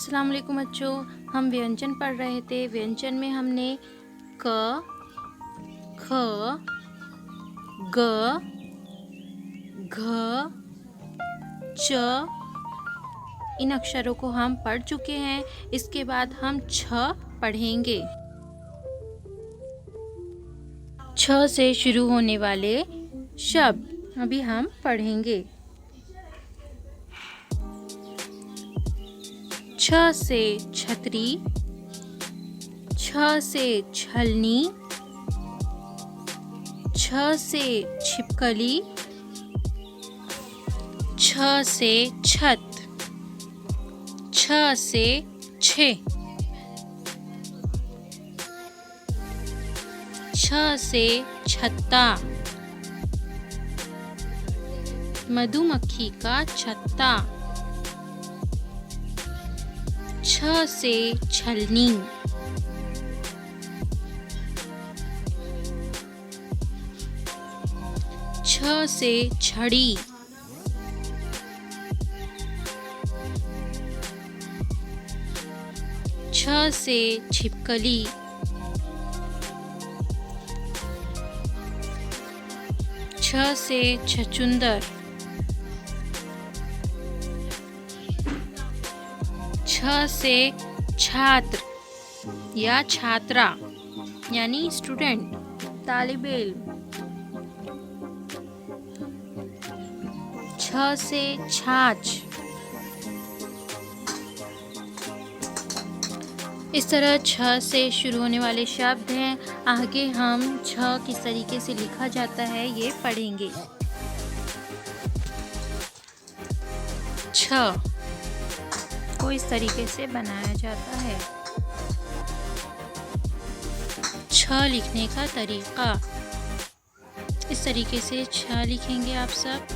अस्सलाम वालेकुम बच्चों। हम व्यंजन पढ़ रहे थे। व्यंजन में हमने क, ख, ग, घ, च इन अक्षरों को हम पढ़ चुके हैं। इसके बाद हम छ पढ़ेंगे। छ से शुरू होने वाले शब्द अभी हम पढ़ेंगे। छ से छतरी, छ से छलनी, छ से छिपकली, छ से छत, छ से छे, छ से छत्ता, मधुमक्खी का छत्ता, छ से छलनी, छ से छड़ी, छ से छिपकली, छ से छछूंदर, छ से छात्र या छात्रा यानी स्टूडेंट, तालिबे इल्म। छ से छाछ। इस तरह छ से शुरू होने वाले शब्द हैं। आगे हम छ किस तरीके से लिखा जाता है ये पढ़ेंगे। छ को इस तरीके से बनाया जाता है। छ लिखने का तरीका इस तरीके से छ लिखेंगे आप सब।